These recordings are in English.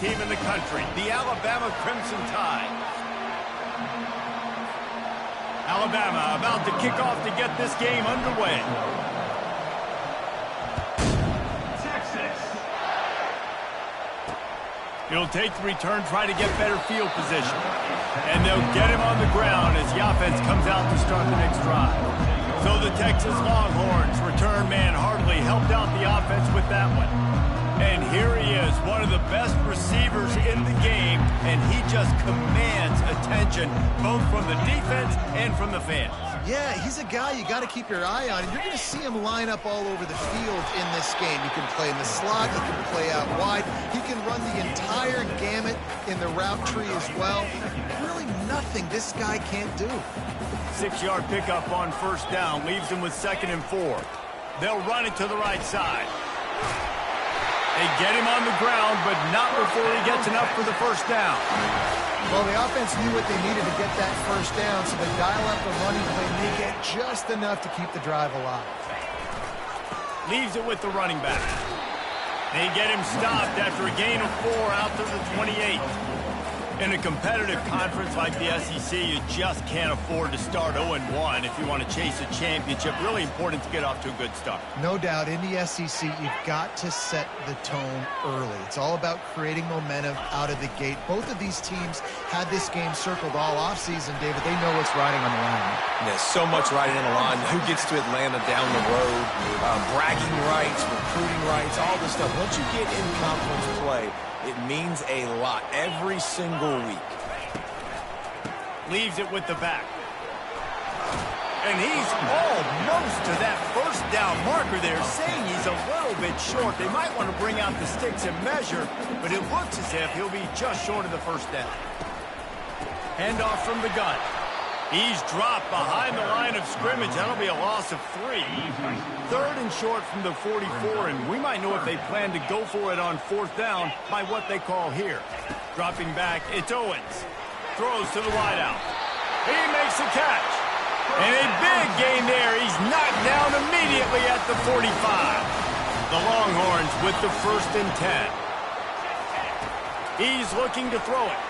team in the country, the Alabama Crimson Tide. Alabama about to kick off to get this game underway. Texas. He'll take the return, try to get better field position. And they'll get him on the ground as the offense comes out to start the next drive. So the Texas Longhorns return man hardly helped out the offense with that one. And here he is, one of the best receivers in the game, and he just commands attention both from the defense and from the fans. Yeah, he's a guy you got to keep your eye on. You're going to see him line up all over the field in this game. He can play in the slot. He can play out wide. He can run the entire gamut in the route tree as well. Really nothing this guy can't do. 6-yard pickup on first down leaves him with 2nd and 4. They'll run it to the right side. They get him on the ground, but not before he gets enough for the first down. Well, the offense knew what they needed to get that first down, so they dial up the running play, and they get just enough to keep the drive alive. Leaves it with the running back. They get him stopped after a gain of 4 out to the 28. In a competitive conference like the SEC, you just can't afford to start 0-1 if you want to chase a championship. Really important to get off to a good start. No doubt, in the SEC, you've got to set the tone early. It's all about creating momentum out of the gate. Both of these teams had this game circled all offseason, David. They know what's riding on the line. There's so much riding on the line. Who gets to Atlanta down the road, bragging rights, recruiting rights, all this stuff. Once you get in conference play, it means a lot every single week. Leaves it with the back. And he's almost to that first down marker there, saying he's a little bit short. They might want to bring out the sticks and measure, but it looks as if he'll be just short of the first down. Handoff from the gun. He's dropped behind the line of scrimmage. That'll be a loss of 3. 3rd and short from the 44, and we might know if they plan to go for it on 4th down by what they call here. Dropping back, it's Owens. Throws to the wideout. He makes a catch. And a big gain there. He's knocked down immediately at the 45. The Longhorns with the 1st and 10. He's looking to throw it.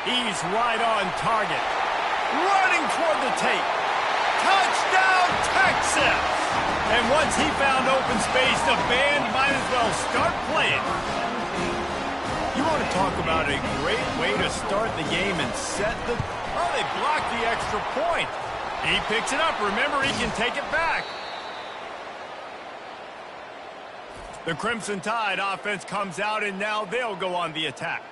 He's right on target. Running toward the tape. Touchdown, Texas! And once he found open space, the band might as well start playing. You want to talk about a great way to start the game and set the... Oh, they blocked the extra point. He picks it up. Remember, he can take it back. The Crimson Tide offense comes out, and now they'll go on the attack.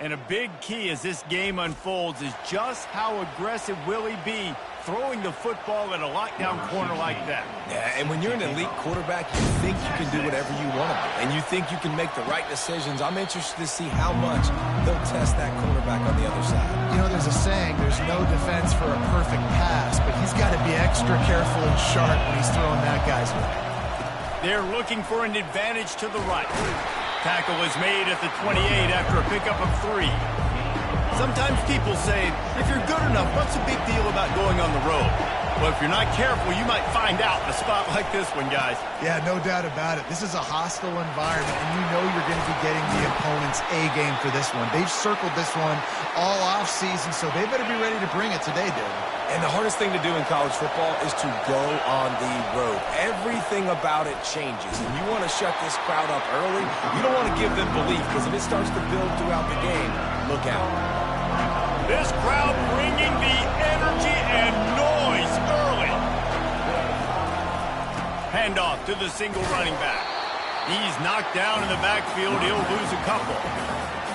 And a big key as this game unfolds is just how aggressive will he be throwing the football at a lockdown corner like that. Yeah, and when you're an elite quarterback, you think you can do whatever you want to do, and you think you can make the right decisions. I'm interested to see how much they'll test that quarterback on the other side. You know, there's a saying, there's no defense for a perfect pass, but he's got to be extra careful and sharp when he's throwing that guy's way. They're looking for an advantage to the right. Tackle is made at the 28 after a pickup of 3. Sometimes people say, if you're good enough, what's the big deal about going on the road? Well, if you're not careful, you might find out in a spot like this one, guys. Yeah, no doubt about it. This is a hostile environment, and you know you're going to be getting the opponent's A game for this one. They've circled this one all offseason, so they better be ready to bring it today, Dylan. And the hardest thing to do in college football is to go on the road. Everything about it changes, and you want to shut this crowd up early. You don't want to give them belief, because if it starts to build throughout the game, look out. This crowd bringing the energy and noise early. Handoff to the single running back. He's knocked down in the backfield. He'll lose a couple.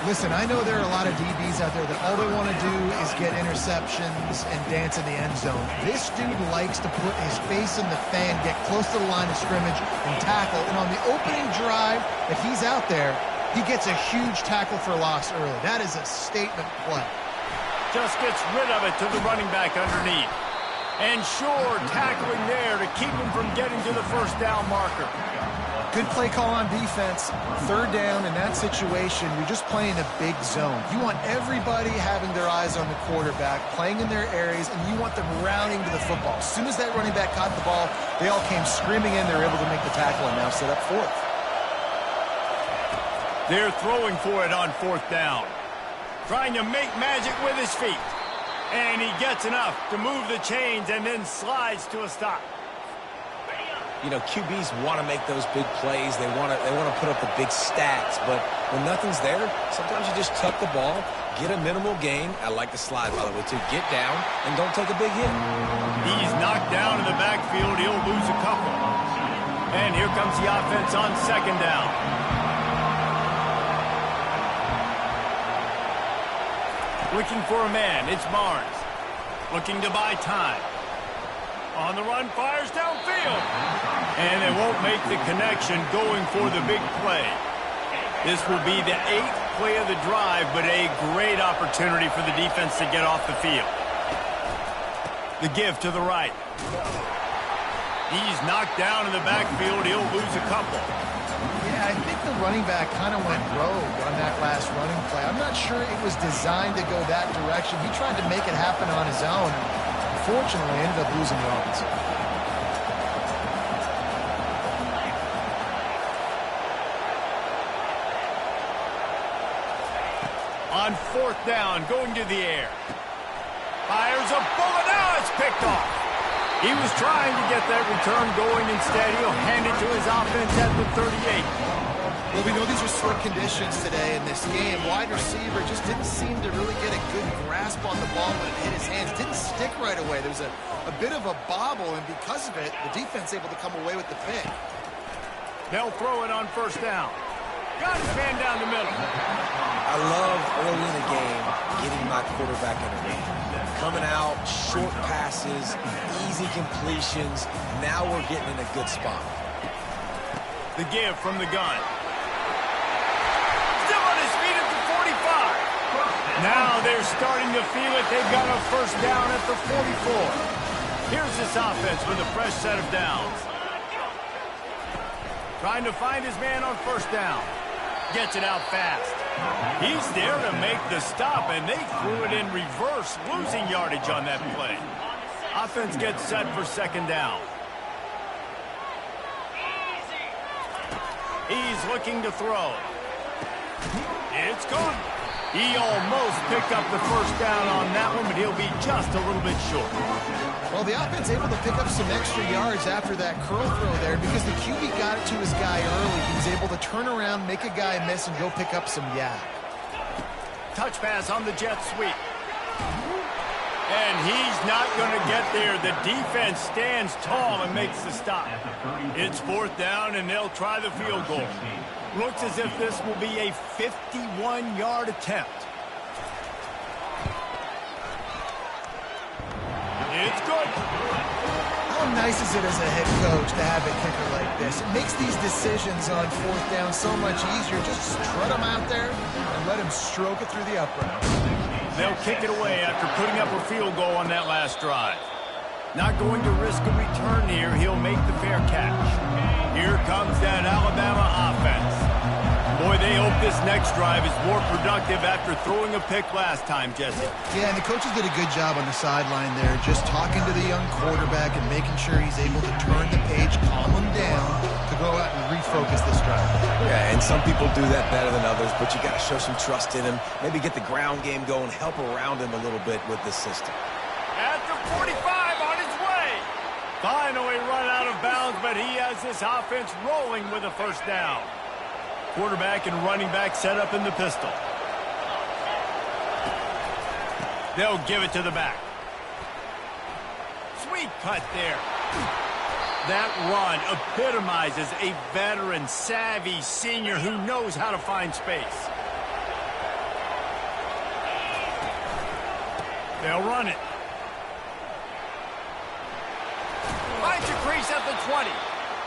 Listen, I know there are a lot of DBs out there that all they want to do is get interceptions and dance in the end zone. This dude likes to put his face in the fan, get close to the line of scrimmage, and tackle. And on the opening drive that he's out there, he gets a huge tackle for loss early. That is a statement play. Just gets rid of it to the running back underneath. And sure, tackling there to keep him from getting to the first down marker. Good play call on defense. 3rd down in that situation, you're just playing a big zone. You want everybody having their eyes on the quarterback, playing in their areas, and you want them rounding to the football. As soon as that running back caught the ball, they all came screaming in. They were able to make the tackle and now set up 4th. They're throwing for it on 4th down. Trying to make magic with his feet. And he gets enough to move the chains and then slides to a stop. You know, QBs want to make those big plays. They want to put up the big stats. But when nothing's there, sometimes you just tuck the ball, get a minimal gain. I like the slide, by the way, too. Get down and don't take a big hit. He's knocked down in the backfield. He'll lose a couple. And here comes the offense on 2nd down. Looking for a man. It's Barnes. Looking to buy time. On the run, fires downfield. And they won't make the connection going for the big play. This will be the 8th play of the drive, but a great opportunity for the defense to get off the field. The give to the right. He's knocked down in the backfield. He'll lose a couple. Yeah, I think the running back kind of went rogue on that last running play. I'm not sure it was designed to go that direction. He tried to make it happen on his own. Unfortunately, ended up losing yards. On 4th down, going to the air. Fires a bullet. Now it's picked off. He was trying to get that return going. Instead, he'll hand it to his offense at the 38. Well, we know these are slick conditions today in this game. Wide receiver just didn't seem to really get a good grasp on the ball when it hit his hands. It didn't stick right away. There was a bit of a bobble, and because of it, the defense able to come away with the pick. They'll throw it on 1st down. Got his man down the middle. I love early in the game getting my quarterback in the game. Coming out, short passes, easy completions. Now we're getting in a good spot. The give from the gun. Still on his feet at the 45. Now they're starting to feel it. They've got a 1st down at the 44. Here's this offense with a fresh set of downs. Trying to find his man on 1st down. Gets it out fast. He's there to make the stop, and they threw it in reverse, losing yardage on that play. Offense gets set for 2nd down. He's looking to throw. It's gone. He almost picked up the 1st down on that one, but he'll be just a little bit short. Well, the offense able to pick up some extra yards after that curl throw there because the QB got it to his guy early. He's able to turn around, make a guy miss, and go pick up some yak. Touch pass on the jet sweep. And he's not going to get there. The defense stands tall and makes the stop. It's 4th down, and they'll try the field goal. Looks as if this will be a 51-yard attempt. It's good. How nice is it as a head coach to have a kicker like this? It makes these decisions on 4th down so much easier. Just strut him out there and let him stroke it through the upright. They'll kick it away after putting up a field goal on that last drive. Not going to risk a return here. He'll make the fair catch. Here comes that Alabama offense. Boy, they hope this next drive is more productive after throwing a pick last time, Jesse. Yeah, and the coaches did a good job on the sideline there, just talking to the young quarterback and making sure he's able to turn the page, calm him down, to go out and refocus this drive. Yeah, and some people do that better than others, but you got to show some trust in him. Maybe get the ground game going, help around him a little bit with this system. At the 45 on his way. Finally run out of bounds, but he has this offense rolling with a 1st down. Quarterback and running back set up in the pistol. They'll give it to the back. Sweet cut there. That run epitomizes a veteran, savvy senior who knows how to find space. They'll run it. Finds a crease at the 20.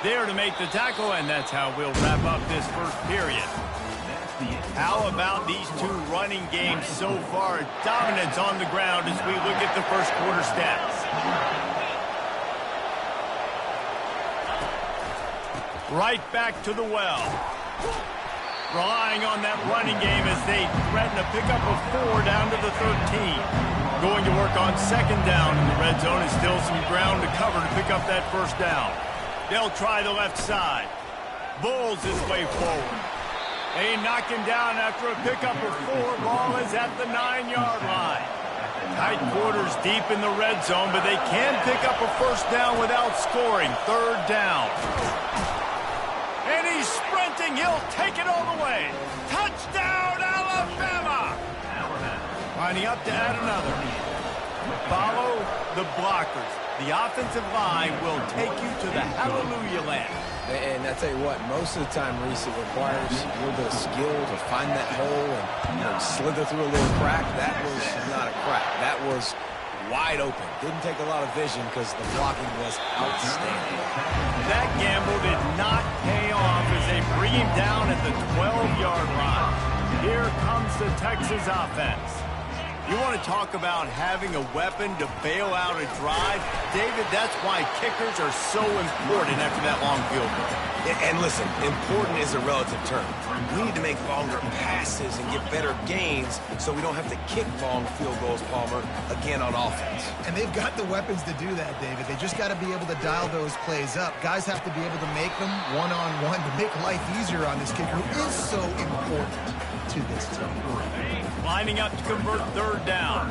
There to make the tackle, and that's how we'll wrap up this 1st period. How about these two running games so far? Dominance on the ground as we look at the 1st quarter stats. Right back to the well. Relying on that running game as they threaten to pick up a 4 down to the 13. Going to work on 2nd down in the red zone, and still some ground to cover to pick up that 1st down. They'll try the left side. Bulls his way forward. They knock him down after a pickup of 4. Ball is at the 9-yard line. Tight quarters deep in the red zone, but they can pick up a first down without scoring. 3rd down. And he's sprinting. He'll take it all the way. Touchdown, Alabama! Lining up to add another. Follow the blockers. The offensive line will take you to the hallelujah land. And I tell you what, most of the time, Reese, it requires a little bit of skill to find that hole and slither through a little crack. That was not a crack. That was wide open. Didn't take a lot of vision because the blocking was outstanding. That gamble did not pay off as they bring him down at the 12-yard line. Here comes the Texas offense. You want to talk about having a weapon to bail out a drive? David, that's why kickers are so important after that long field goal. And listen, important is a relative term. We need to make longer passes and get better gains so we don't have to kick long field goals, Palmer, again on offense. And they've got the weapons to do that, David. They just got to be able to dial those plays up. Guys have to be able to make them one-on-one to make life easier on this kicker who is so important to this team. Lining up to convert 3rd down.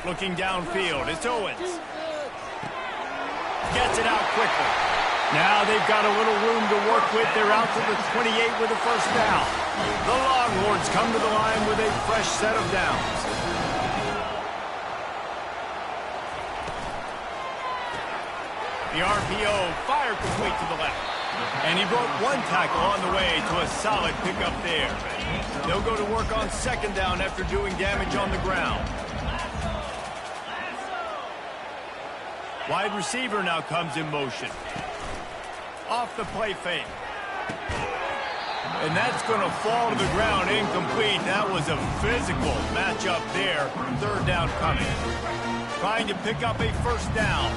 Looking downfield, it's Owens. Gets it out quickly. Now they've got a little room to work with. They're out to the 28 with a first down. The Longhorns come to the line with a fresh set of downs. The RPO fire complete to the left. And he broke 1 tackle on the way to a solid pickup there. They'll go to work on 2nd down after doing damage on the ground. Wide receiver now comes in motion. Off the play fake. And that's going to fall to the ground incomplete. That was a physical matchup there. 3rd down coming. Trying to pick up a first down.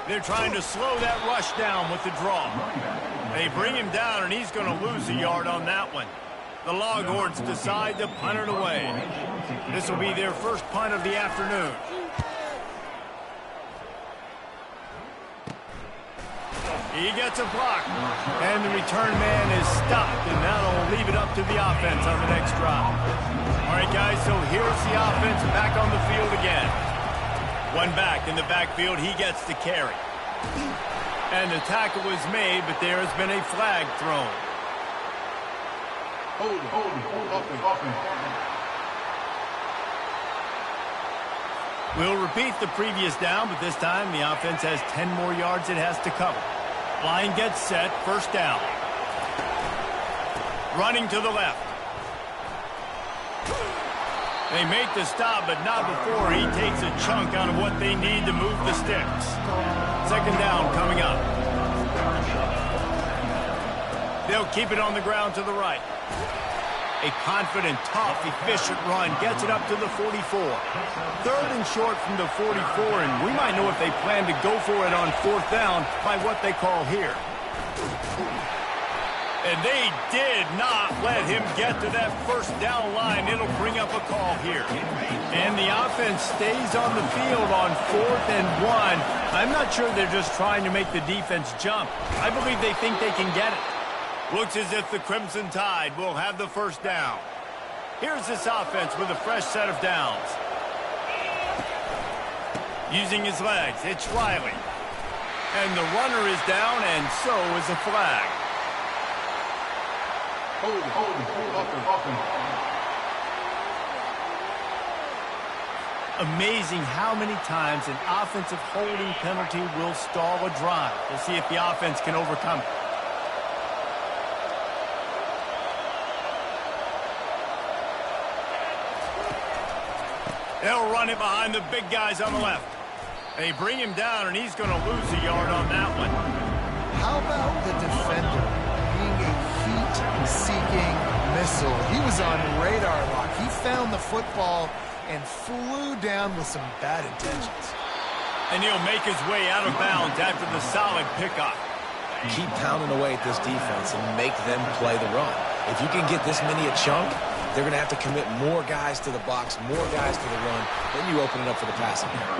They're trying to slow that rush down with the draw. They bring him down, and he's going to lose a yard on that one. The Longhorns decide to punt it away. This will be their first punt of the afternoon. He gets a block, and the return man is stopped, and that'll leave it up to the offense on the next drive. All right, guys, so here's the offense back on the field again. 1 back in the backfield, he gets the carry. And the tackle was made, but there has been a flag thrown. We'll repeat the previous down, but this time the offense has 10 more yards it has to cover. Line gets set, first down. Running to the left. They make the stop, but not before he takes a chunk out of what they need to move the sticks. 2nd down coming up. They'll keep it on the ground to the right. A confident, tough, efficient run gets it up to the 44. 3rd and short from the 44, and we might know if they plan to go for it on 4th down by what they call here. And they did not let him get to that first down line. It'll bring up a call here. And the offense stays on the field on 4th and 1. I'm not sure they're just trying to make the defense jump. I believe they think they can get it. Looks as if the Crimson Tide will have the first down. Here's this offense with a fresh set of downs. Using his legs, it's Riley. And the runner is down, and so is a flag. Amazing how many times an offensive holding penalty will stall a drive. We'll see if the offense can overcome it. They'll run it behind the big guys on the left. They bring him down, and he's going to lose a yard on that one. How about the defender being a heat-seeking missile? He was on radar lock. He found the football and flew down with some bad intentions. And he'll make his way out of bounds after the solid pickup. Keep pounding away at this defense and make them play the run. If you can get this many a chunk, they're going to have to commit more guys to the box, more guys to the run. Then you open it up for the passing game.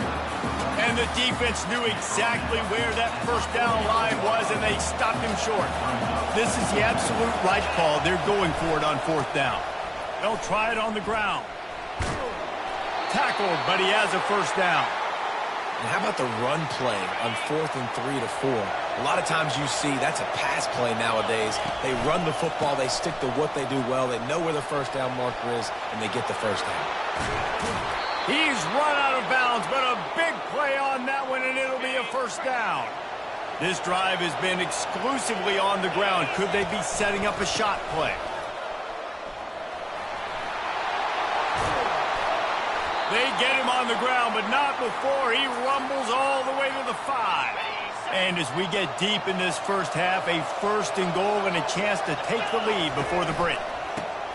And the defense knew exactly where that first down line was, and they stopped him short. This is the absolute right call. They're going for it on fourth down. They'll try it on the ground. Tackled, but he has a first down. And how about the run play on 4th and 3 to 4? A lot of times you see that's a pass play nowadays. They run the football. They stick to what they do well. They know where the first down marker is, and they get the first down. He's run out of bounds, but a big play on that one, and it'll be a first down. This drive has been exclusively on the ground. Could they be setting up a shot play? They get him on the ground, but not before he rumbles all the way to the 5. And as we get deep in this first half, a first and goal and a chance to take the lead before the break.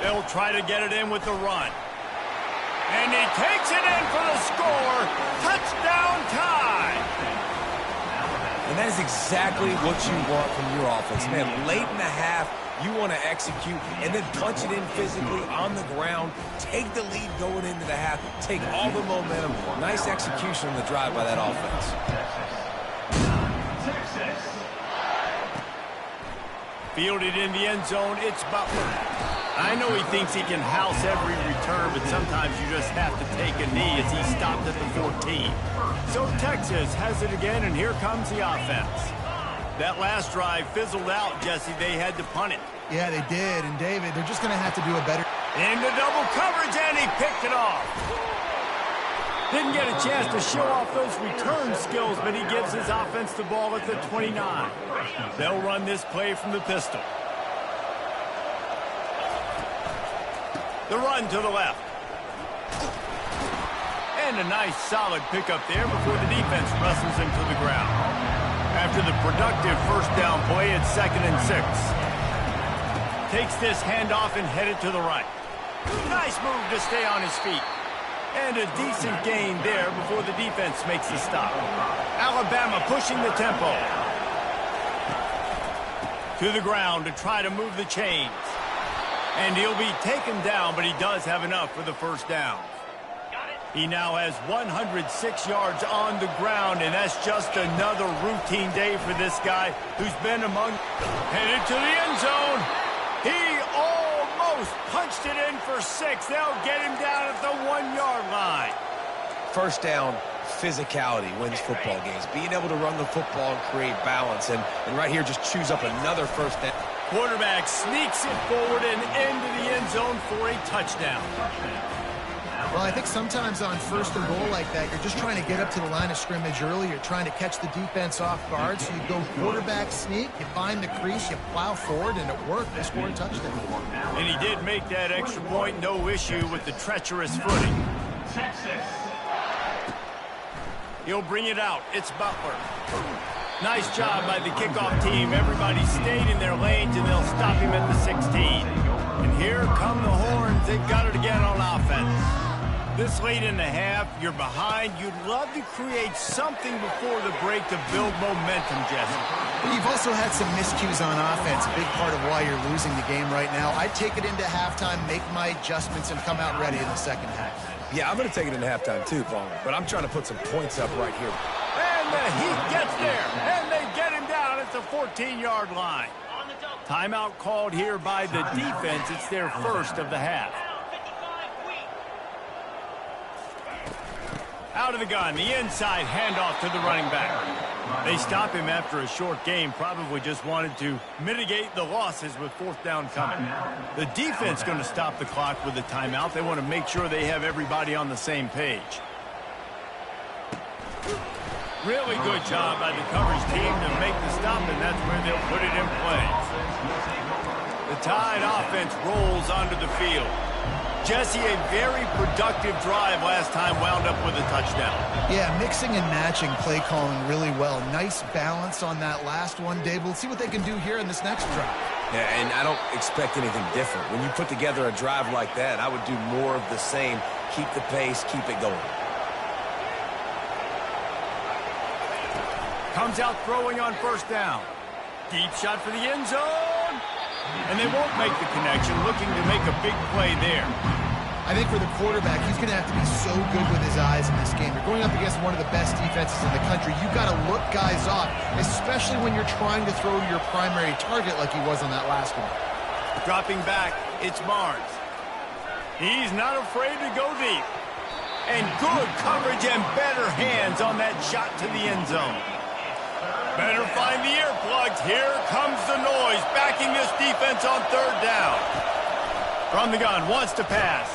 They'll try to get it in with the run. And he takes it in for the score. Touchdown time. And that is exactly what you want from your offense. Man, late in the half, you want to execute and then punch it in physically on the ground. Take the lead going into the half. Take all the momentum. Nice execution on the drive by that offense. Fielded in the end zone, it's Butler. I know he thinks he can house every return, but sometimes you just have to take a knee as he stopped at the 14. So Texas has it again, and here comes the offense. That last drive fizzled out, Jesse. They had to punt it. Yeah, they did. And, David, they're just going to have to do a better... Into double coverage, and he picked it off. Didn't get a chance to show off those return skills, but he gives his offense the ball at the 29. They'll run this play from the pistol. The run to the left. And a nice solid pickup there before the defense wrestles him to the ground. After the productive first down play, it's 2nd and 6. Takes this handoff and headed to the right. Nice move to stay on his feet. And a decent gain there before the defense makes the stop. Alabama pushing the tempo. To the ground to try to move the chains. And he'll be taken down, but he does have enough for the first down. He now has 106 yards on the ground, and that's just another routine day for this guy who's been among... Headed to the end zone. He almost punched it in for 6. They'll get him down at the 1-yard line. First down, physicality wins football games. Being able to run the football and create balance. And right here, just choose up another first down. Quarterback sneaks it forward and into the end zone for a touchdown. Well, I think sometimes on first and goal like that, you're just trying to get up to the line of scrimmage early. You're trying to catch the defense off guard. So you go quarterback sneak, you find the crease, you plow forward, and it worked. They scored a touchdown. And he did make that extra point, no issue with the treacherous footing. He'll bring it out. It's Butler. Nice job by the kickoff team. Everybody stayed in their lanes, and they'll stop him at the 16. And here come the horns. They got it again on offense. This late in the half, you're behind. You'd love to create something before the break to build momentum, Jesse. You've also had some miscues on offense, a big part of why you're losing the game right now. I'd take it into halftime, make my adjustments, and come out ready in the second half. Yeah, I'm going to take it into halftime too, Palmer, but I'm trying to put some points up right here. And the Heat gets there, and they get him down at the 14-yard line. Timeout called here by the defense. It's their first of the half. Out of the gun, the inside handoff to the running back. They stop him after a short game, probably just wanted to mitigate the losses with fourth down coming. The defense going to stop the clock with a timeout. They want to make sure they have everybody on the same page. Really good job by the coverage team to make the stop, and that's where they'll put it in play. The Tide offense rolls onto the field. Jesse, a very productive drive last time, wound up with a touchdown. Yeah, mixing and matching play calling really well. Nice balance on that last one, Dave. We'll see what they can do here in this next drive. Yeah, and I don't expect anything different. When you put together a drive like that, I would do more of the same. Keep the pace, keep it going. Comes out throwing on first down. Deep shot for the end zone. And they won't make the connection, looking to make a big play there. I think for the quarterback, he's going to have to be so good with his eyes in this game. You're going up against one of the best defenses in the country. You've got to look guys off, especially when you're trying to throw to your primary target like he was on that last one. Dropping back, it's Barnes. He's not afraid to go deep. And good coverage and better hands on that shot to the end zone. Better find the earplugs. Here comes the noise, backing this defense on third down. From the gun, wants to pass.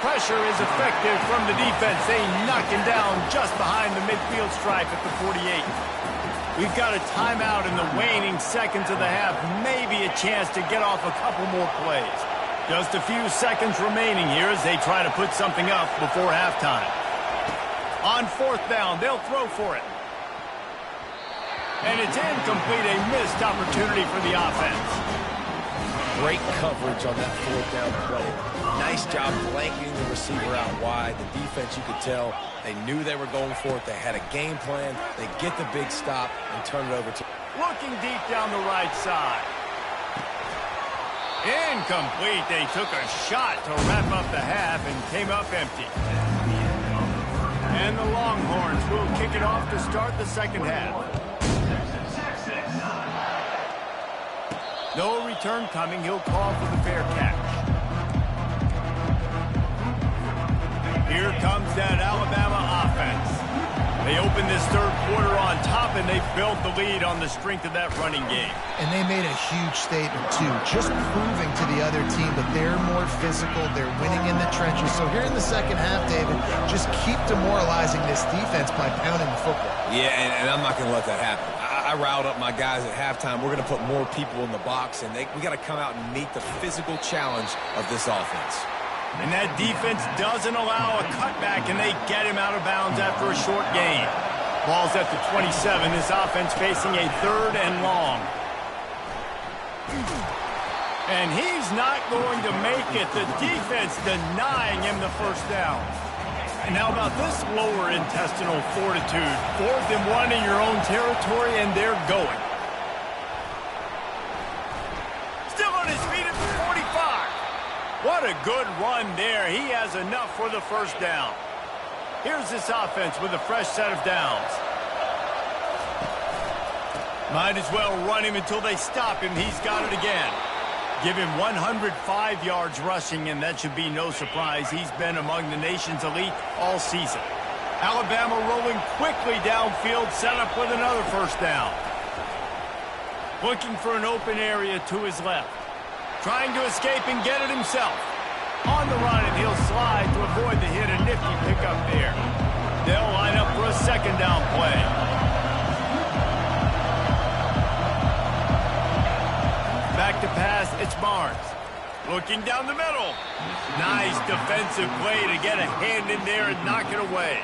Pressure is effective from the defense. They knock him down just behind the midfield stripe at the 48. We've got a timeout in the waning seconds of the half. Maybe a chance to get off a couple more plays. Just a few seconds remaining here as they try to put something up before halftime. On fourth down, they'll throw for it. And it's incomplete, a missed opportunity for the offense. Great coverage on that fourth down play. Nice job blanketing the receiver out wide. The defense, you could tell, they knew they were going for it. They had a game plan. They get the big stop and turn it over to... Looking deep down the right side. Incomplete. They took a shot to wrap up the half and came up empty. And the Longhorns will kick it off to start the second half. No return coming. He'll call for the fair catch. Here comes that Alabama offense. They open this third quarter on top, and they built the lead on the strength of that running game. And they made a huge statement, too, just proving to the other team that they're more physical, they're winning in the trenches. So here in the second half, David, just keep demoralizing this defense by pounding the football. Yeah, and I'm not going to let that happen. I riled up my guys at halftime. We're going to put more people in the box, and we got to come out and meet the physical challenge of this offense. And that defense doesn't allow a cutback, and they get him out of bounds after a short gain. Ball's at the 27. This offense facing a third and long. And he's not going to make it. The defense denying him the first down. And how about this lower intestinal fortitude? 4th and 1 in your own territory, and they're going. Still on his feet at the 45. What a good run there. He has enough for the first down. Here's this offense with a fresh set of downs. Might as well run him until they stop him. He's got it again. Give him 105 yards rushing, and that should be no surprise. He's been among the nation's elite all season. Alabama rolling quickly downfield, set up with another first down. Looking for an open area to his left. Trying to escape and get it himself. On the run, and he'll slide to avoid the hit. A nifty pickup there. They'll line up for a second down play. Back to pass, it's Barnes. Looking down the middle. Nice defensive play to get a hand in there and knock it away.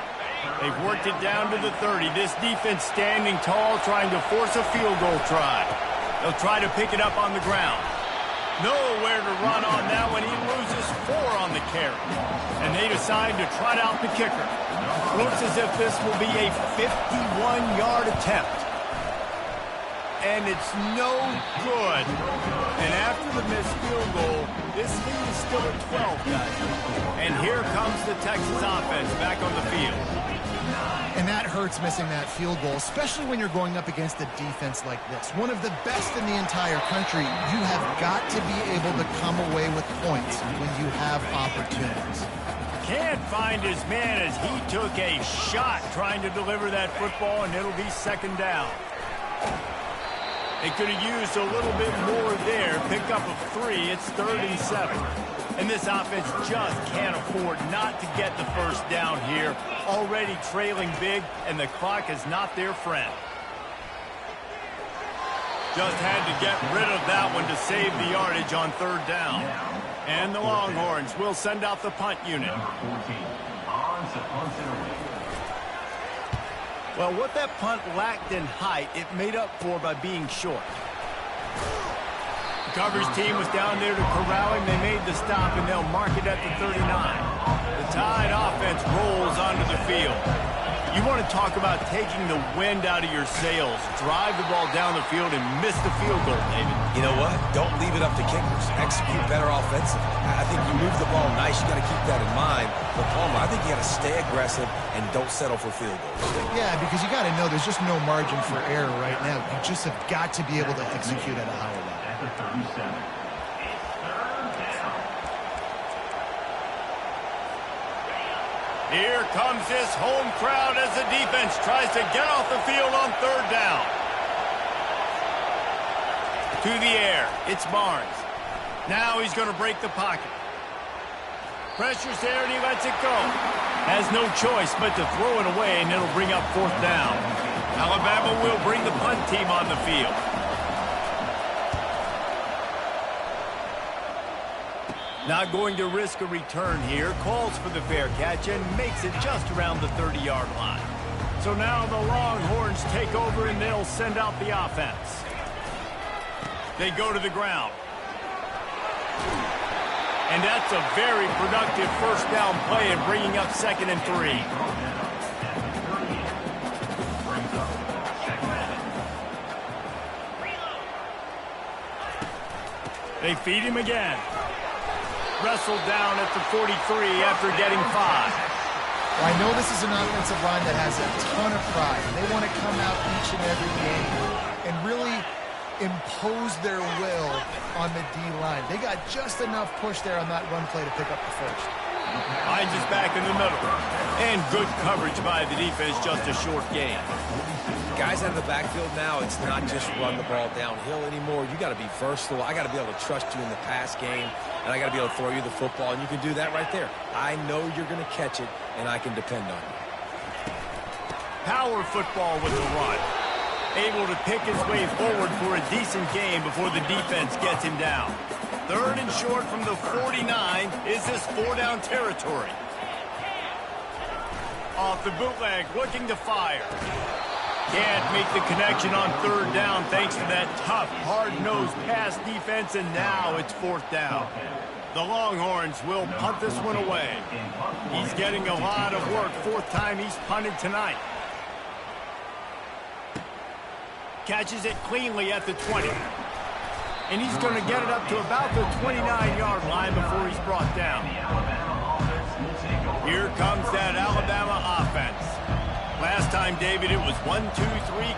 They've worked it down to the 30. This defense standing tall, trying to force a field goal try. They'll try to pick it up on the ground. Nowhere to run on that one. He loses 4 on the carry. And they decide to trot out the kicker. Looks as if this will be a 51-yard attempt. And it's no good. And after the missed field goal, this lead is still at 12, guys. And here comes the Texas offense back on the field. And that hurts, missing that field goal, especially when you're going up against a defense like this. One of the best in the entire country. You have got to be able to come away with points when you have opportunities. Can't find his man as he took a shot trying to deliver that football, and it'll be second down. They could have used a little bit more there. Pick up of 3. It's 3rd and 7. And this offense just can't afford not to get the first down here. Already trailing big, and the clock is not their friend. Just had to get rid of that one to save the yardage on 3rd down. And the Longhorns will send out the punt unit. Well, what that punt lacked in height, it made up for by being short. The coverage team was down there to corral him. They made the stop, and they'll mark it at the 39. The Tide offense rolls onto the field. You want to talk about taking the wind out of your sails. Drive the ball down the field and miss the field goal, David. You know what? Don't leave it up to kickers. Execute better offensively. I think you move the ball nice. You got to keep that in mind. But Palmer, I think you got to stay aggressive and don't settle for field goals. Yeah, because you got to know there's just no margin for error right now. You just have got to be able to execute at a higher level. Here comes this home crowd as the defense tries to get off the field on third down. To the air, it's Barnes. Now he's going to break the pocket. Pressure's there and he lets it go. Has no choice but to throw it away, and it'll bring up fourth down. Alabama will bring the punt team on the field. Not going to risk a return here. Calls for the fair catch and makes it just around the 30-yard line. So now the Longhorns take over and they'll send out the offense. They go to the ground. And that's a very productive first down play and bringing up 2nd and 3. They feed him again. Wrestled down at the 43 after getting 5. Well, I know this is an offensive line that has a ton of pride. They want to come out each and every game and really impose their will on the D-line. They got just enough push there on that run play to pick up the first. Hines is back in the middle. And good coverage by the defense, just a short gain. Guys out of the backfield now, it's not just run the ball downhill anymore. You got to be versatile. I got to be able to trust you in the pass game, and I got to be able to throw you the football, and you can do that right there. I know you're going to catch it, and I can depend on you. Power football with the run. Able to pick his way forward for a decent game before the defense gets him down. 3rd and short from the 49. Is this 4-down territory? Off the bootleg, looking to fire. Can't make the connection on 3rd down thanks to that tough, hard-nosed pass defense, and now it's 4th down. The Longhorns will punt this one away. He's getting a lot of work. 4th time he's punted tonight. Catches it cleanly at the 20. And he's going to get it up to about the 29-yard line before he's brought down. Here comes that Alabama offense. Last time, David, it was 1-2-3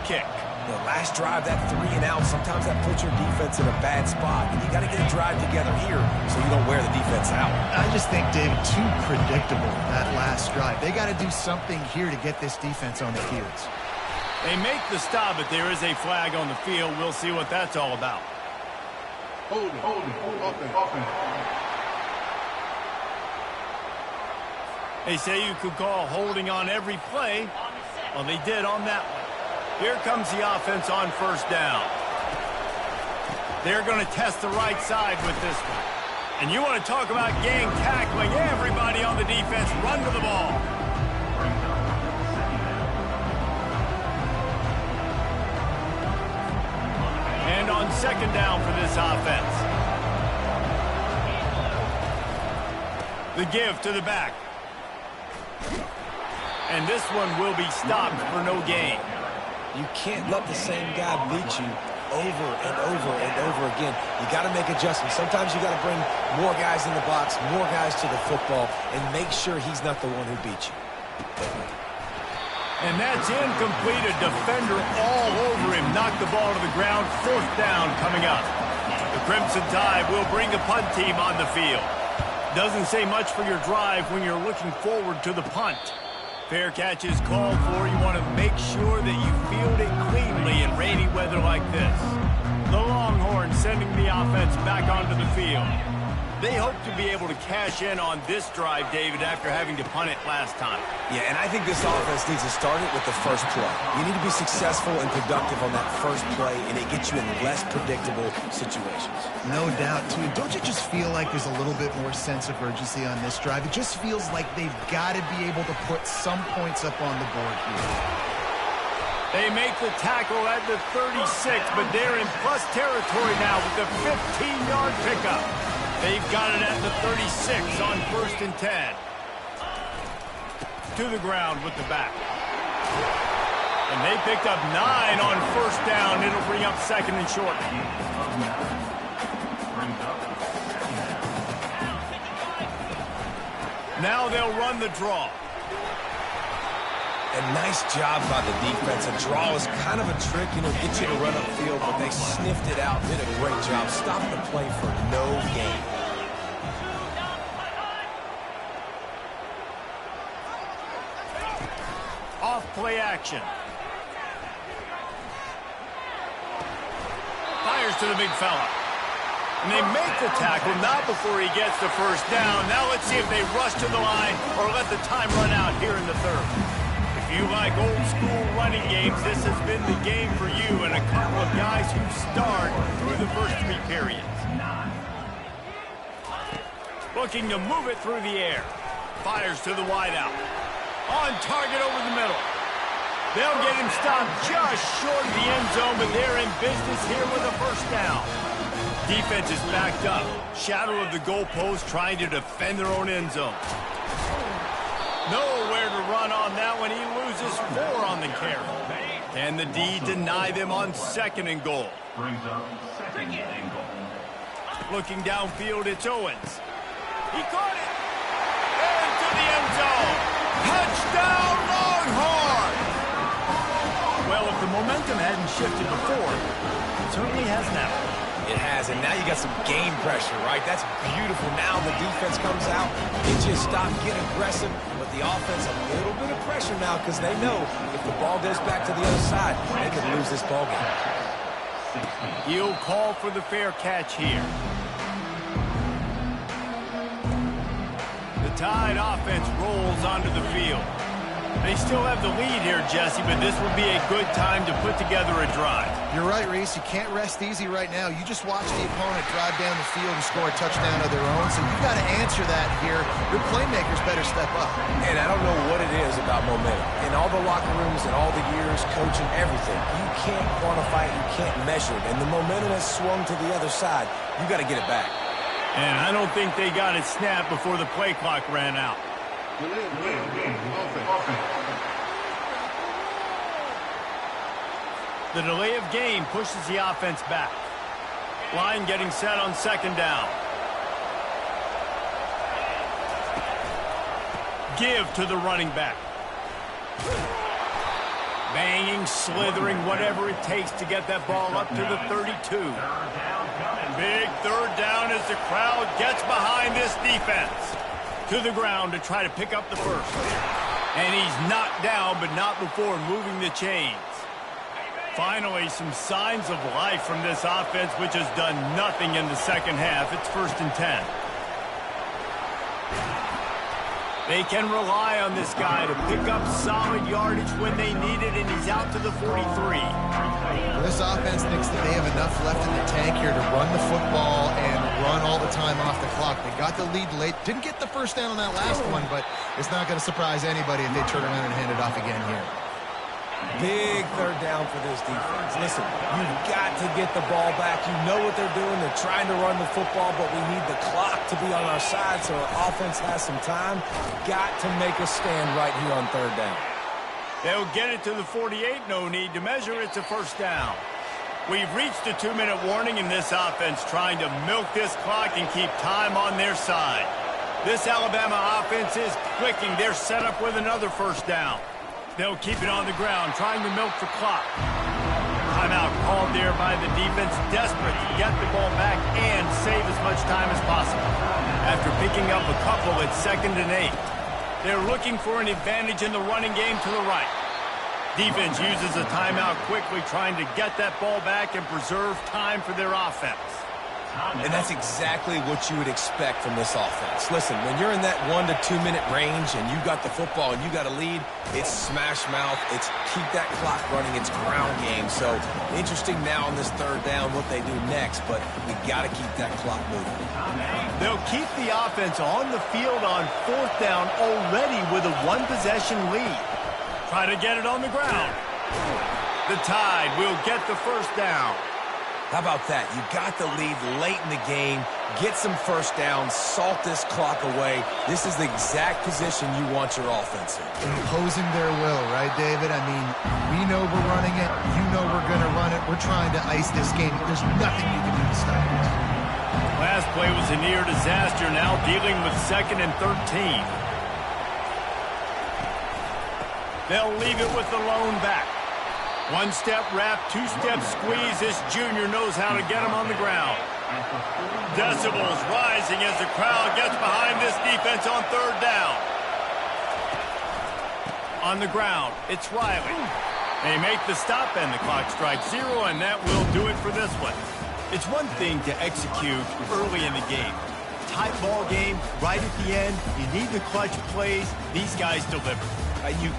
kick. The last drive, that 3 and out, sometimes that puts your defense in a bad spot. And you got to get a drive together here so you don't wear the defense out. I just think, David, too predictable, that last drive. They got to do something here to get this defense on the fields. They make the stop, but there is a flag on the field. We'll see what that's all about. Hold it. They say you could call holding on every play. Well, they did on that one. Here comes the offense on 1st down. They're going to test the right side with this one. And you want to talk about gang tackling. Everybody on the defense run to the ball. And on 2nd down for this offense. The give to the back. And this one will be stopped for no gain. You can't let the same guy beat you over and over and over again. You got to make adjustments. Sometimes you got to bring more guys in the box, more guys to the football, and make sure he's not the one who beat you. And that's incomplete. A defender all over him. Knocked the ball to the ground. 4th down coming up. The Crimson Tide will bring the punt team on the field. Doesn't say much for your drive when you're looking forward to the punt. Fair catch is called for. You want to make sure that you field it cleanly in rainy weather like this. The Longhorns sending the offense back onto the field. They hope to be able to cash in on this drive, David, after having to punt it last time. Yeah, and I think this offense needs to start it with the first play. You need to be successful and productive on that first play, and it gets you in less predictable situations. No doubt, too. Don't you just feel like there's a little bit more sense of urgency on this drive? It just feels like they've got to be able to put some points up on the board here. They make the tackle at the 36, but they're in plus territory now with the 15-yard pickup. They've got it at the 36 on 1st and 10. To the ground with the back. They picked up 9 on first down. It'll bring up second and short. Now they'll run the draw. And nice job by the defense. A draw is kind of a trick, get you to run upfield, but they sniffed it out, did a great job. Stopped the play for no gain. Off play action. Fires to the big fella. And they make the tackle, not before he gets the first down. Now let's see if they rush to the line or let the time run out here in the third. If you like old school running games, this has been the game for you and a couple of guys who start through the first 3 periods. Looking to move it through the air. Fires to the wideout. On target over the middle. They'll get him stopped just short of the end zone, but they're in business here with a first down. Defense is backed up. Shadow of the goalpost trying to defend their own end zone. Nowhere to run on that one. He loses 4 on the carry. And the D deny them on second and goal. Brings up second and goal. Looking downfield, it's Owens. He caught it. Into the end zone. Touchdown, Longhorn! Well, if the momentum hadn't shifted before, it certainly has now. It has, and now you got some game pressure, right? That's beautiful. Now the defense comes out. It just stopped, get aggressive, but the offense a little bit of pressure now because they know if the ball goes back to the other side, they could lose this ball game. He'll call for the fair catch here. The Tide offense rolls onto the field. They still have the lead here, Jesse, but this would be a good time to put together a drive. You're right, Reese. You can't rest easy right now. You just watch the opponent drive down the field and score a touchdown of their own, so you've got to answer that here. Your playmakers better step up. And I don't know what it is about momentum. In all the locker rooms and all the years, coaching, everything, you can't quantify it, you can't measure it. And the momentum has swung to the other side. You got to get it back. And I don't think they got it snapped before the play clock ran out. The delay of game pushes the offense back. Line getting set on second down. Give to the running back. Banging, slithering, whatever it takes to get that ball up to the 32. Big third down as the crowd gets behind this defense. To the ground to try to pick up the first. And he's knocked down, but not before moving the chains. Finally, some signs of life from this offense, which has done nothing in the second half. It's 1st and 10. They can rely on this guy to pick up solid yardage when they need it, and he's out to the 43. This offense thinks that they have enough left in the tank here to run the football and run all the time off the clock. They got the lead late. Didn't get the first down on that last one, but it's not going to surprise anybody if they turn around and hand it off again here. Big third down for this defense. Listen, you've got to get the ball back. You know what they're doing. They're trying to run the football, but we need the clock to be on our side so our offense has some time. Got to make a stand right here on third down. They'll get it to the 48. No need to measure. It's a first down. We've reached a 2-minute warning in this offense, trying to milk this clock and keep time on their side. This Alabama offense is clicking. They're set up with another first down. They'll keep it on the ground, trying to milk the clock. Timeout called there by the defense, desperate to get the ball back and save as much time as possible. After picking up a couple at 2nd and 8, they're looking for an advantage in the running game to the right. Defense uses a timeout quickly, trying to get that ball back and preserve time for their offense. And that's exactly what you would expect from this offense. Listen, when you're in that 1 to 2 minute range and you got the football and you got a lead, it's smash mouth, it's keep that clock running, it's ground game. So interesting now on this third down what they do next, but we got to keep that clock moving. They'll keep the offense on the field on 4th down already with a 1-possession lead. Try to get it on the ground. The Tide will get the first down. How about that? You got the lead late in the game, get some first downs, salt this clock away. This is the exact position you want your offense in. Imposing their will, right, David? I mean, we know we're running it. You know we're going to run it. We're trying to ice this game. There's nothing you can do to stop it. Last play was a near disaster, now dealing with 2nd and 13. They'll leave it with the lone back. One-step wrap, two-step squeeze. This junior knows how to get him on the ground. Decibels rising as the crowd gets behind this defense on 3rd down. On the ground, it's Riley. They make the stop and the clock strikes 0, and that will do it for this one. It's one thing to execute early in the game. Tight ball game, right at the end. You need the clutch plays. These guys deliver. You